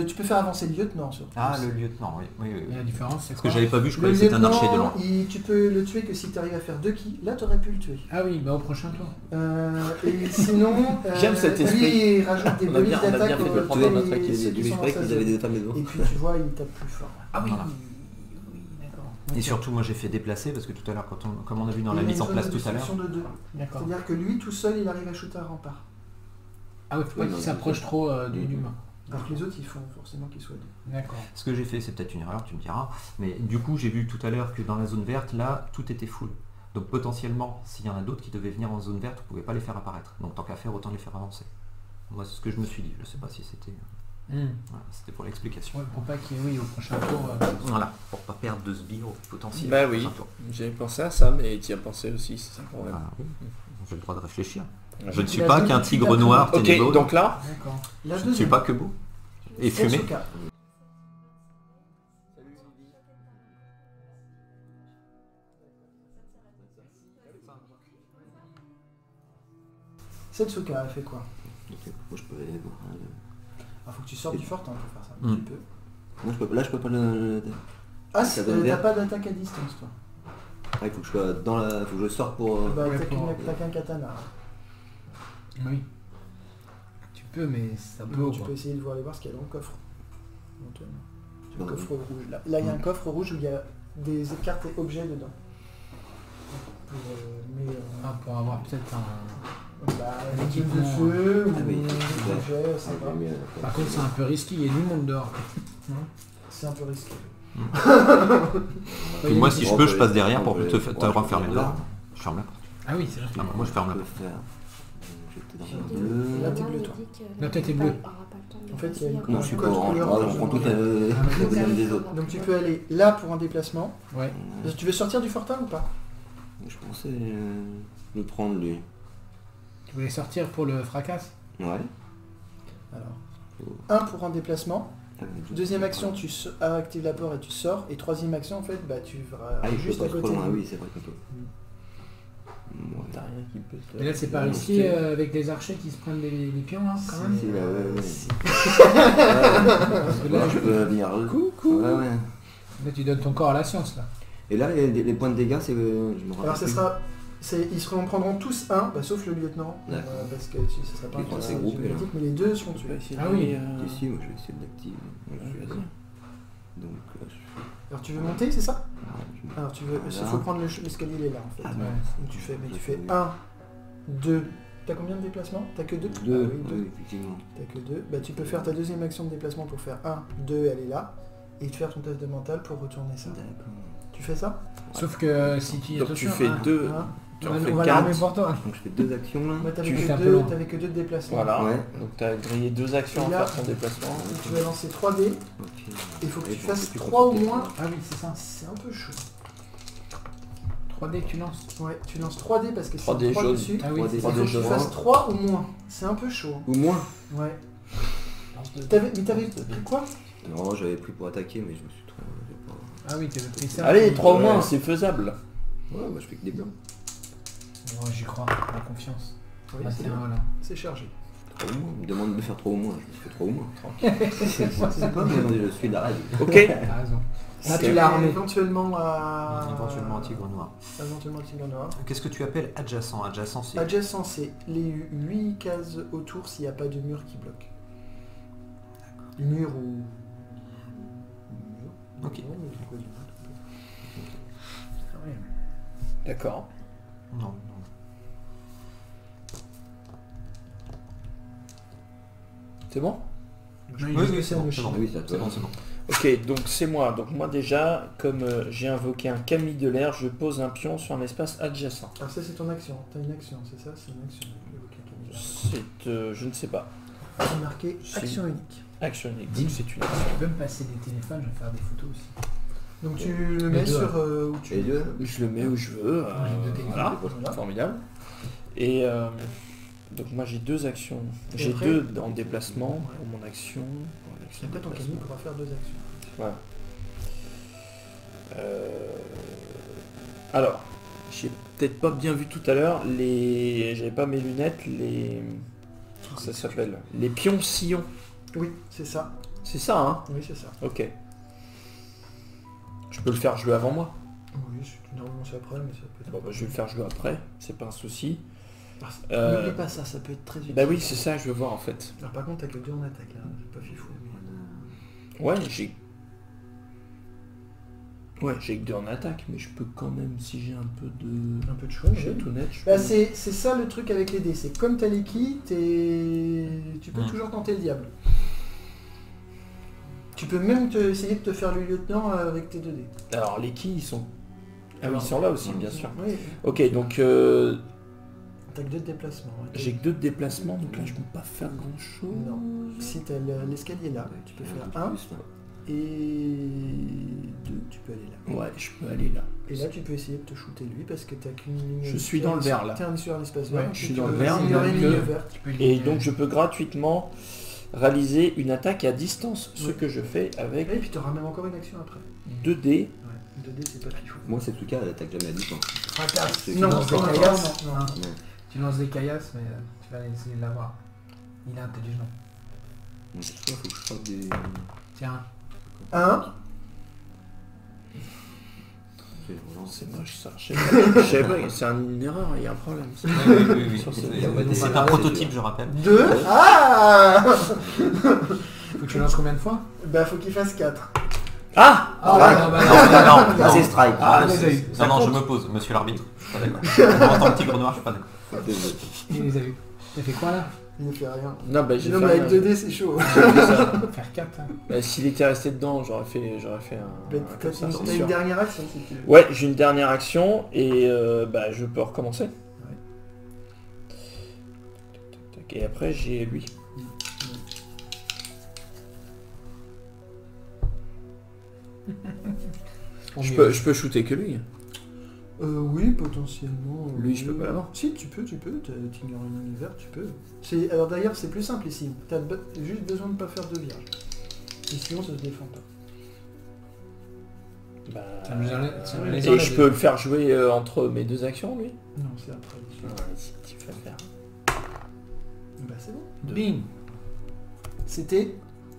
Speaker 3: tu peux faire avancer le lieutenant surtout.
Speaker 2: Ah, le lieutenant, oui. oui, oui,
Speaker 4: Et
Speaker 2: oui.
Speaker 4: la différence, c'est
Speaker 2: Parce
Speaker 4: quoi?
Speaker 2: que j'avais pas vu, je
Speaker 3: Le
Speaker 2: croyais que c'était un archer de
Speaker 3: lieutenant,
Speaker 2: loin.
Speaker 3: tu peux le tuer que si tu arrives à faire 2 kills. Là, tu aurais pu le tuer.
Speaker 4: Ah oui, bah au prochain tour.
Speaker 3: Et sinon,
Speaker 6: J'aime cet
Speaker 3: lui,
Speaker 6: esprit.
Speaker 3: il rajoute des
Speaker 6: On a
Speaker 3: bonus
Speaker 6: bien- on a bien
Speaker 3: d'attaque
Speaker 6: fait de le
Speaker 3: aux-
Speaker 6: prendre
Speaker 3: tous
Speaker 6: dans notre
Speaker 3: les-
Speaker 6: équipe.
Speaker 3: ceux qui
Speaker 7: Je
Speaker 3: sont
Speaker 7: croyais
Speaker 3: en face
Speaker 7: qu'ils avaient
Speaker 3: de-
Speaker 7: des femmes dedans.
Speaker 3: Et puis tu vois, il tape plus fort.
Speaker 4: Ah oui,
Speaker 2: Voilà.
Speaker 4: oui, d'accord.
Speaker 2: Et
Speaker 4: Ok.
Speaker 2: surtout, moi j'ai fait déplacer parce que tout à l'heure, comme on a vu dans
Speaker 3: Il
Speaker 2: la
Speaker 3: y a
Speaker 2: mise
Speaker 3: une
Speaker 2: en
Speaker 3: zone
Speaker 2: place
Speaker 3: de
Speaker 2: tout à l'heure.
Speaker 3: destruction de 2.
Speaker 4: D'accord.
Speaker 3: C'est-à-dire que lui, tout seul, il arrive à shooter un rempart.
Speaker 4: Ah oui, faut pas
Speaker 7: Oui,
Speaker 4: qu'il
Speaker 7: non,
Speaker 4: s'approche trop du mur.
Speaker 3: Alors que les autres, il faut forcément qu'ils soient 2.
Speaker 4: D'accord.
Speaker 2: Ce que j'ai fait, c'est peut-être une erreur, tu me diras. Mais du coup, j'ai vu tout à l'heure que dans la zone verte, là, tout était full. Donc potentiellement, s'il y en a d'autres qui devaient venir en zone verte, on ne pouvait pas les faire apparaître. Donc tant qu'à faire, autant les faire avancer. Moi, c'est ce que je me suis dit. Je sais pas si c'était... Voilà, c'était pour l'explication.
Speaker 4: Ouais, pour pas qu'il y ait, oui, au prochain tour.
Speaker 2: Voilà, pour pas perdre de sbires au potentiel.
Speaker 6: Bah oui, j'ai pensé à ça, mais tu y as pensé aussi, c'est ça le problème.
Speaker 2: Ah, oui. J'ai le droit de réfléchir.
Speaker 6: Ouais.
Speaker 2: Je ne suis
Speaker 3: La
Speaker 2: pas
Speaker 3: zone
Speaker 2: qu'un
Speaker 3: où tu
Speaker 2: tigre
Speaker 3: tapes.
Speaker 2: noir
Speaker 6: Ok,
Speaker 2: ténébreux.
Speaker 6: donc là,
Speaker 4: D'accord.
Speaker 3: La
Speaker 2: Je ne suis pas que beau. Et fumé.
Speaker 3: Setsuka. Setsuka, elle fait quoi?
Speaker 7: Donc, moi je peux aller voir.
Speaker 3: Il faut que tu sortes du fort hein, pour faire ça.
Speaker 2: Mm.
Speaker 3: Tu peux.
Speaker 7: Moi je peux, là je peux pas le.
Speaker 3: Ah,
Speaker 7: Ça donne
Speaker 3: t'as
Speaker 7: vert.
Speaker 3: pas d'attaque à distance, toi.
Speaker 7: Ah, il faut que je sois dans la. Faut que je sorte pour.
Speaker 3: Bah,
Speaker 4: Ouais,
Speaker 3: t'as qu'un katana.
Speaker 4: Oui. Tu peux, mais c'est un peu haut,
Speaker 3: Tu
Speaker 4: quoi.
Speaker 3: peux essayer de voir aller voir ce qu'il y a dans le coffre. Éventuellement. Le
Speaker 7: Bah,
Speaker 3: coffre rouge. Là, il y a un coffre rouge où il y a des cartes et objets dedans. Mais
Speaker 4: Ah, pour avoir peut-être un...
Speaker 3: bah,
Speaker 4: un
Speaker 3: une
Speaker 4: équipement,
Speaker 3: de feu ou
Speaker 7: Ah oui,
Speaker 3: des
Speaker 7: ouais.
Speaker 3: objets, ça
Speaker 7: Ah,
Speaker 3: va.
Speaker 7: mais,
Speaker 4: Par contre, c'est un peu risqué, il y a du monde dehors.
Speaker 3: C'est un peu risqué.
Speaker 2: Puis moi, si je peux, je passe derrière pour
Speaker 7: on
Speaker 2: te
Speaker 7: peut-
Speaker 2: refermer
Speaker 7: ouais,
Speaker 2: dehors. Je ferme la porte.
Speaker 4: Ah oui, c'est vrai.
Speaker 2: Ah, moi, je ferme
Speaker 7: On
Speaker 2: la
Speaker 7: peut
Speaker 2: porte.
Speaker 7: faire. J'étais dans
Speaker 5: J'ai
Speaker 7: le bleu.
Speaker 3: Là, t'es bleu, toi.
Speaker 4: Là, toi, t'es bleu.
Speaker 3: En fait, il y a une
Speaker 7: Non, je suis pas
Speaker 3: Code
Speaker 7: orange.
Speaker 3: couleur,
Speaker 7: On prend toute la deuxième des autres.
Speaker 3: Donc tu peux aller là pour un déplacement.
Speaker 4: Ouais.
Speaker 3: Tu veux sortir du fortin ou pas?
Speaker 7: Je pensais le prendre lui.
Speaker 4: Tu voulais sortir pour le fracas?
Speaker 7: Ouais.
Speaker 3: Alors, un pour un déplacement. Deuxième action, tu actives la porte et tu sors. Et troisième action, en fait, bah tu vas
Speaker 7: Ah, il
Speaker 3: juste
Speaker 7: peut
Speaker 3: à
Speaker 7: pas trop
Speaker 3: côté.
Speaker 7: loin,
Speaker 3: de-
Speaker 7: oui, c'est vrai qu'on peut. Ouais.
Speaker 6: t'as rien qui peut te...
Speaker 4: Et là, c'est pas risqué avec les archers qui se prennent des pions, hein, quand même.
Speaker 7: Si, ouais.
Speaker 4: Parce que là,
Speaker 7: Là, je peux venir.
Speaker 6: Coucou.
Speaker 7: Ouais, ouais.
Speaker 4: là, tu donnes ton corps à la science, là.
Speaker 7: Et là, les points de dégâts, c'est. Je me rappelle.
Speaker 3: Alors ça
Speaker 7: plus.
Speaker 3: sera. Ils en prendront tous un, bah, sauf le lieutenant.
Speaker 7: D'accord.
Speaker 3: Parce que ce sera pas
Speaker 7: Il prend ses groupes,
Speaker 3: critique, mais les deux seront
Speaker 6: Tu
Speaker 3: tués.
Speaker 6: peux essayer
Speaker 4: Ah
Speaker 6: de
Speaker 4: oui.
Speaker 6: lui,
Speaker 7: Si, moi je vais essayer de l'activer.
Speaker 6: vas-y.
Speaker 7: Donc là, je
Speaker 3: Alors tu veux monter, c'est ça?
Speaker 7: fais.
Speaker 3: Alors tu veux. Il faut prendre l'escalier, il est là en fait.
Speaker 7: Ah,
Speaker 4: Ouais.
Speaker 3: Donc tu fais, mais tu
Speaker 7: Je
Speaker 3: fais
Speaker 7: fais
Speaker 3: 1, 2. T'as combien de déplacements? T'as que 2?
Speaker 7: Deux,
Speaker 3: Ah, oui, deux.
Speaker 7: oui, effectivement.
Speaker 3: T'as que 2. Bah tu peux faire ta deuxième action de déplacement pour faire 1, 2, elle est là. Et faire ton test de mental pour retourner ça.
Speaker 7: D'accord.
Speaker 3: Tu fais ça?
Speaker 4: Sauf que si tu...
Speaker 6: Donc tu
Speaker 4: attention,
Speaker 6: fais
Speaker 4: hein,
Speaker 6: deux,
Speaker 3: Hein
Speaker 6: tu
Speaker 4: on
Speaker 6: en
Speaker 4: va,
Speaker 6: fais
Speaker 4: on va l'armer
Speaker 6: 4.
Speaker 4: pour toi.
Speaker 7: Donc je fais deux actions là.
Speaker 3: Bah,
Speaker 4: Tu fais un peu long.
Speaker 3: t'avais que 2 de déplacement.
Speaker 6: Voilà,
Speaker 7: Ouais.
Speaker 6: donc t'as grillé 2 actions
Speaker 3: Et
Speaker 6: à
Speaker 3: là,
Speaker 6: faire ton déplacement.
Speaker 3: Donc, tu vas lancer 3 dés.
Speaker 7: Ok.
Speaker 3: Il faut que
Speaker 7: Et
Speaker 3: tu
Speaker 7: bon,
Speaker 3: fasses
Speaker 7: c'est plus
Speaker 3: 3 au
Speaker 7: compliqué.
Speaker 3: moins.
Speaker 4: Ah oui, c'est ça.
Speaker 3: C'est un peu chaud.
Speaker 4: 3D que tu lances.
Speaker 3: Ouais, tu lances 3 dés parce que c'est
Speaker 6: 3D
Speaker 3: 3
Speaker 6: jaune.
Speaker 3: dessus.
Speaker 4: Ah oui,
Speaker 7: Trois
Speaker 4: c'est
Speaker 3: Il
Speaker 7: dés
Speaker 4: ça.
Speaker 3: faut que tu
Speaker 6: jaune.
Speaker 3: fasses 3 ou moins. C'est un peu chaud.
Speaker 7: Ou moins.
Speaker 3: Ouais.
Speaker 6: Lance de-
Speaker 3: Mais t'avais pris quoi?
Speaker 7: Non, j'avais pris pour attaquer, mais je me suis trop. j'ai pas-
Speaker 4: Ah oui, t'avais pris ça.
Speaker 6: Allez, 3 au
Speaker 7: Ouais.
Speaker 6: moins, c'est faisable.
Speaker 7: Ouais, moi je fais que des blancs.
Speaker 4: Ouais, j'y crois, la confiance.
Speaker 3: Oui,
Speaker 4: Ah,
Speaker 3: c'est
Speaker 4: tiens,
Speaker 3: bien.
Speaker 4: voilà.
Speaker 3: C'est chargé.
Speaker 7: 3 au moins. On me demande de faire 3 au moins. Je fais 3 au moins. Tranquille. C'est pas moi, je suis de la règle.
Speaker 6: Ok.
Speaker 4: T'as raison. Là, tu
Speaker 3: Et
Speaker 4: l'as armé.
Speaker 3: éventuellement à...
Speaker 2: Éventuellement un tigre noir.
Speaker 3: Éventuellement un tigre noir.
Speaker 2: Qu'est-ce que tu appelles adjacent? Adjacent, c'est...
Speaker 3: Adjacent, c'est les 8 cases autour s'il n'y a pas de mur qui bloque. Mur ou...
Speaker 2: Ok.
Speaker 6: D'accord.
Speaker 2: Non, non.
Speaker 6: C'est bon?
Speaker 3: Je
Speaker 2: Oui,
Speaker 3: pense
Speaker 2: oui,
Speaker 3: que
Speaker 2: c'est bon,
Speaker 3: un
Speaker 2: c'est bon.
Speaker 7: Ah oui, c'est à
Speaker 2: C'est
Speaker 7: toi.
Speaker 2: bon, c'est bon.
Speaker 6: Ok, donc c'est moi. Donc moi déjà, comme j'ai invoqué un Camille de l'air, je pose un pion sur un espace adjacent.
Speaker 3: Alors ça c'est ton action. T'as une action, c'est ça? C'est une action. Ok, ok.
Speaker 6: C'est... je ne sais pas.
Speaker 3: C'est marqué action unique.
Speaker 8: Action unique. Donc c'est une action.
Speaker 4: Tu peux me passer des téléphones, je vais faire des photos aussi.
Speaker 3: Donc tu le mets sur où tu veux.
Speaker 8: Je le mets où je veux. Voilà, formidable. Et donc moi j'ai 2 actions. J'ai 2 en déplacement pour mon action.
Speaker 3: Après ton Camille pourra faire 2 actions.
Speaker 8: Voilà. Alors, j'ai peut-être pas bien vu tout à l'heure, j'avais pas mes lunettes, ça s'appelle les pions sillons.
Speaker 3: Oui, c'est ça.
Speaker 8: C'est ça, hein?
Speaker 3: Oui, c'est ça.
Speaker 8: Ok. Je peux le faire jouer avant moi?
Speaker 3: Oui, normalement c'est après, mais ça peut être...
Speaker 8: Bon, bah, je vais le faire jouer après, c'est pas un souci.
Speaker 3: N'oublie pas ça, ça peut être très utile.
Speaker 8: Bah oui, c'est ça, je veux voir en fait.
Speaker 3: Alors par contre, t'as que 2 en attaque, là, c'est pas fifou.
Speaker 8: Ouais, j'ai que 2 en attaque, mais je peux quand même, si j'ai un peu de
Speaker 3: choix,
Speaker 8: tout net.
Speaker 3: Bah, c'est ça le truc avec les dés, c'est comme t'as les quilles, tu peux toujours tenter le diable. Tu peux même essayer de te faire le lieutenant avec tes 2 dés.
Speaker 8: Alors les quilles, ils sont... Ah oui, ils sont là aussi, bien sûr.
Speaker 3: Oui.
Speaker 8: Ok, donc...
Speaker 3: T'as que 2 de déplacement.
Speaker 8: J'ai que 2 de déplacement, donc là je peux pas faire grand chose.
Speaker 3: Non. Si t'as l'escalier là, tu peux faire 1. Et 2, tu peux aller là.
Speaker 8: Ouais, je peux aller là.
Speaker 3: Et là, tu peux essayer de te shooter lui parce que t'as qu'une ligne...
Speaker 8: Je suis dans le vert là.
Speaker 3: T'es sur l'espace vert.
Speaker 8: Ouais, je suis dans le vert.
Speaker 3: Et
Speaker 8: donc je peux gratuitement réaliser une attaque à distance, ce que je fais avec...
Speaker 3: Et puis tu auras même encore une action après.
Speaker 8: 2 dés.
Speaker 3: Ouais, 2 dés c'est pas fifou.
Speaker 7: Moi c'est tout cas, elle attaque jamais à distance.
Speaker 3: Non,
Speaker 4: tu lances des caillasses, mais tu vas essayer de l'avoir. Il est intelligent.
Speaker 7: Donc il faut que je fasse des...
Speaker 4: Tiens.
Speaker 3: 1.
Speaker 8: C'est moche ça. Je sais pas, c'est une erreur, il y a un problème.
Speaker 1: Oui. C'est un prototype, je rappelle.
Speaker 3: 2. Ah.
Speaker 4: Faut que tu lances combien de fois?
Speaker 3: Bah faut qu'il fasse 4.
Speaker 8: Ah,
Speaker 1: non,
Speaker 7: c'est strike.
Speaker 1: Non, je me pose, monsieur l'arbitre. Je suis pas d'accord. En tant que tigre noir, je suis pas d'accord.
Speaker 4: Il les a eu. T'as fait quoi là?
Speaker 3: Il ne fait rien.
Speaker 8: Non, bah j'ai
Speaker 3: mais avec 2 dés c'est chaud.
Speaker 4: Faire 4. Hein.
Speaker 8: Bah, s'il était resté dedans, j'aurais fait un...
Speaker 3: T'as une dernière action si tu veux.
Speaker 8: Ouais, j'ai une dernière action et bah je peux recommencer. Ouais. Et après j'ai lui. Je peux shooter que lui.
Speaker 3: Oui, potentiellement.
Speaker 8: Lui, je peux pas l'avoir.
Speaker 3: Si, tu peux, t'ignores un univers, tu peux. Alors d'ailleurs, c'est plus simple ici. T'as juste besoin de pas faire de vierge. Et sinon, ça se défend pas.
Speaker 8: Et je peux le faire jouer entre mes 2 actions, lui?
Speaker 3: Non, c'est après.
Speaker 8: Si tu fais faire.
Speaker 3: Bah c'est bon.
Speaker 4: Bing.
Speaker 3: C'était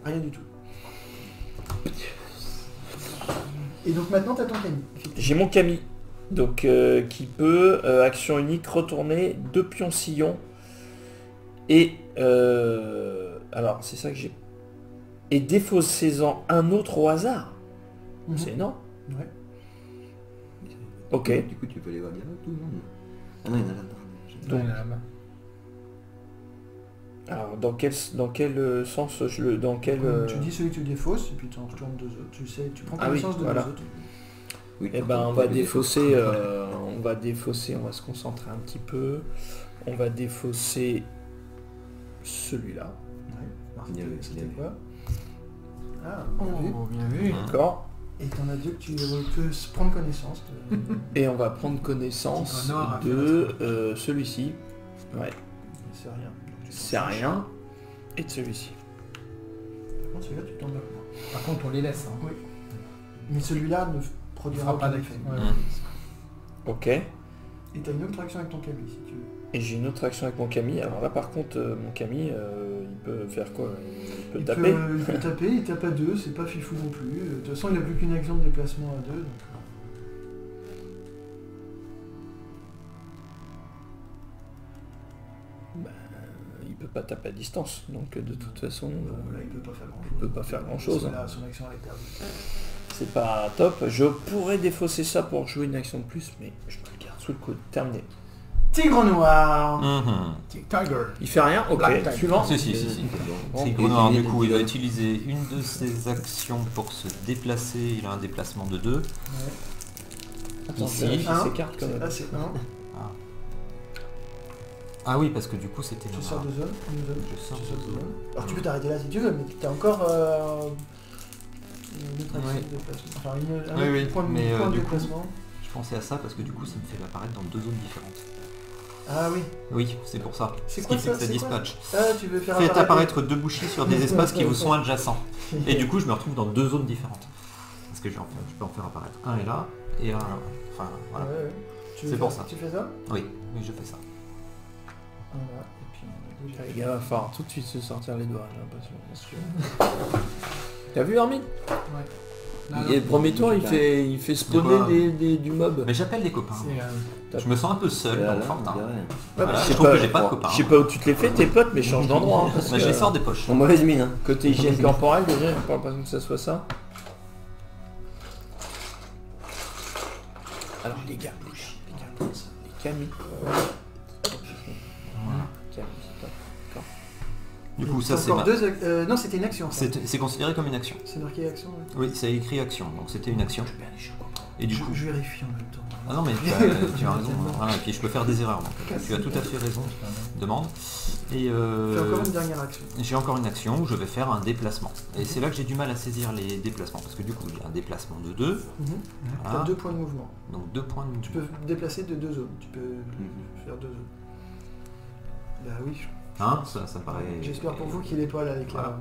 Speaker 3: rien du tout. Et donc maintenant, t'as ton Camille.
Speaker 8: J'ai mon Camille. Donc qui peut, action unique, retourner 2 pions sillons. Et alors c'est ça que j'ai. Et défaussez-en un autre au hasard. C'est énorme.
Speaker 3: Ouais.
Speaker 8: Ok.
Speaker 7: Du coup tu peux les voir direct ou non? Ah non, il y en a là-bas.
Speaker 8: Donc, alors dans quel sens je le. Dans quel.
Speaker 3: Tu dis celui que tu défausses et puis tu en retournes 2 autres. Tu sais, tu prends connaissance de 2 autres.
Speaker 7: Oui,
Speaker 8: et ben on va défausser, on va se concentrer un petit peu. On va défausser celui-là.
Speaker 3: Ouais, c'était quoi? Ah,
Speaker 4: bien vu.
Speaker 8: D'accord.
Speaker 3: Et t'en as 2 que tu peux prendre connaissance.
Speaker 8: Et on va prendre connaissance de celui-ci. Ouais.
Speaker 3: C'est rien.
Speaker 8: C'est rien. Et de celui-ci.
Speaker 3: Par contre celui-là tu tombes là.
Speaker 4: Par contre on les laisse. Hein.
Speaker 3: Oui. Mais celui-là ne produira
Speaker 4: pas
Speaker 3: d'effet.
Speaker 8: Ok.
Speaker 3: Et t'as une autre action avec ton Camille si tu veux.
Speaker 8: Et j'ai une autre action avec mon Camille. Alors là par contre mon Camille il peut faire quoi? Il peut taper.
Speaker 3: Il peut taper, il tape à 2, c'est pas fifou non plus. De toute façon il n'a plus qu'une action de déplacement à 2. Donc...
Speaker 8: Il peut pas taper à distance, donc de toute façon
Speaker 3: là, il
Speaker 8: peut pas faire grand chose.
Speaker 3: Là, son action est perdue.
Speaker 8: C'est pas top. Je pourrais défausser ça pour jouer une action de plus, mais je me le garde sous le coude. Terminé.
Speaker 3: Tigre noir.
Speaker 4: Tiger.
Speaker 8: Il fait rien. Ok. Suivant.
Speaker 1: Si. Tigre noir, du coup, il va utiliser une de ses actions pour se déplacer. Il a un déplacement de 2.
Speaker 3: Ouais.
Speaker 8: Attends,
Speaker 1: ici.
Speaker 8: ses cartes quand même.
Speaker 3: Là, c'est 1.
Speaker 2: Ah oui, parce que du coup c'était...
Speaker 3: Tu sors de zone, une zone.
Speaker 2: Je sors
Speaker 3: Tu
Speaker 2: de
Speaker 3: sors de
Speaker 2: zone.
Speaker 3: zone. Alors tu peux t'arrêter là si tu veux, mais t'as encore une autre action de déplacement. Enfin, un point de,
Speaker 2: mais,
Speaker 3: point de
Speaker 2: du coup,
Speaker 3: déplacement.
Speaker 2: Je pensais à ça parce que du coup ça me fait apparaître dans 2 zones différentes.
Speaker 3: Ah oui.
Speaker 2: Oui, c'est pour ça.
Speaker 3: C'est
Speaker 2: Ce
Speaker 3: quoi
Speaker 2: qui fait
Speaker 3: ça,
Speaker 2: que ça
Speaker 3: c'est
Speaker 2: dispatch.
Speaker 3: Ah, tu veux faire
Speaker 2: Faites apparaître 2 bouchis sur des espaces qui vous sont adjacents. Et du coup je me retrouve dans 2 zones différentes. Parce que je peux en faire apparaître un est là et un là. Enfin voilà.
Speaker 3: Ouais, ouais.
Speaker 2: C'est pour ça.
Speaker 3: Tu fais ça?
Speaker 2: Oui, je fais ça.
Speaker 3: Voilà. Et puis on a déjà...
Speaker 8: Les gars, va falloir tout de suite se sortir les doigts, j'ai l'impression. T'as vu Armin?
Speaker 4: Ouais.
Speaker 8: Et le premier tour, il fait spawner du mob.
Speaker 2: Mais j'appelle des copains.
Speaker 4: C'est,
Speaker 2: Je me sens un peu seul dans le fortin. Voilà,
Speaker 8: je
Speaker 2: je trouve que j'ai pas de copains.
Speaker 8: Je sais pas où tu te les fais tes potes, mais change d'endroit. Hein, parce
Speaker 2: Bah,
Speaker 8: que,
Speaker 2: je les sors des poches.
Speaker 7: En mauvaise mine, hein.
Speaker 8: côté hygiène corporelle, déjà, j'ai pas l'impression que ça soit ça. Alors les gars, les camis.
Speaker 2: Du coup, ça
Speaker 3: T'as
Speaker 2: c'est
Speaker 3: encore deux... non, c'était une action. ça.
Speaker 2: c'est considéré comme une action.
Speaker 3: C'est marqué action, ouais.
Speaker 2: Oui, c'est écrit action, donc c'était une action. Et du coup...
Speaker 3: Je vérifie en même temps.
Speaker 2: Ah non mais tu as raison. Voilà, et puis je peux faire des erreurs, donc tu as tout à fait raison. Demande. Et
Speaker 3: J'ai encore une dernière action.
Speaker 2: j'ai encore une action où je vais faire un déplacement. Et c'est là que j'ai du mal à saisir les déplacements, parce que du coup j'ai un déplacement de 2.
Speaker 3: Tu
Speaker 2: Voilà.
Speaker 3: as 2 points de mouvement.
Speaker 2: Donc 2 points de...
Speaker 3: Tu peux déplacer de 2 zones. Tu peux faire 2 zones. Bah oui.
Speaker 2: Hein, ça me paraît...
Speaker 3: J'espère pour vous qu'il est pas là, les
Speaker 2: Voilà.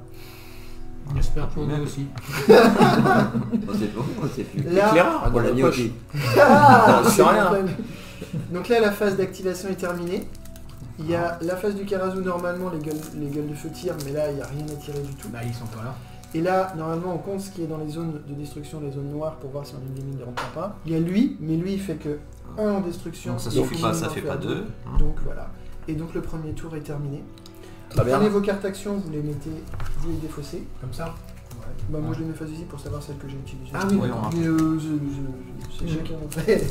Speaker 4: J'espère pour nous aussi.
Speaker 7: C'est bon, c'est plus.
Speaker 3: Là,
Speaker 8: Éclaireur,
Speaker 7: On l'a mis au pied.
Speaker 3: Ah,
Speaker 8: c'est
Speaker 3: c'est
Speaker 8: rien.
Speaker 3: mon problème. Donc là, la phase d'activation est terminée. Il y a la phase du Karazu, normalement, les gueules de feu tirent, mais là, il n'y a rien à tirer du tout.
Speaker 4: Bah ils sont pas là.
Speaker 3: Et là, normalement, on compte ce qui est dans les zones de destruction, les zones noires, pour voir si on a une limite ne rentre pas. Il y a lui, mais lui, il fait que 1 en destruction.
Speaker 2: Donc ça
Speaker 3: et
Speaker 2: suffit
Speaker 3: il
Speaker 2: pas,
Speaker 3: finit
Speaker 2: ça
Speaker 3: d'en
Speaker 2: fait
Speaker 3: faire
Speaker 2: pas 2.
Speaker 3: Donc voilà. Et donc le premier tour est terminé.
Speaker 8: Très bien.
Speaker 3: Prenez vos cartes actions, vous les mettez, vous les défaussez.
Speaker 4: Comme ça.
Speaker 3: Bah moi je les mets face ici pour savoir celle que j'ai utilisée.
Speaker 4: Ah oui,
Speaker 2: Ouais,
Speaker 4: d'accord.
Speaker 3: Mais c'est chacun fait.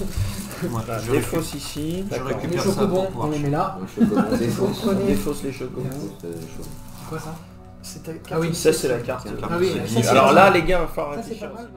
Speaker 2: Voilà, je
Speaker 8: Défausse ici.
Speaker 2: je
Speaker 8: D'accord.
Speaker 4: Les
Speaker 2: récupère ça
Speaker 4: chocobons,
Speaker 2: pour pouvoir...
Speaker 4: on les met là.
Speaker 7: Je peux défoncer.
Speaker 3: Prenez-
Speaker 8: On défausse les chocobons.
Speaker 4: C'est quoi ça?
Speaker 3: C'est ta carte
Speaker 4: Ah oui,
Speaker 8: Ça c'est la carte.
Speaker 2: C'est la carte
Speaker 4: Ah oui,
Speaker 2: de
Speaker 4: ça,
Speaker 2: Sylvie.
Speaker 4: c'est-
Speaker 8: Alors là les gars, il va falloir
Speaker 3: Ça c'est pas
Speaker 8: réfléchir.
Speaker 3: mal.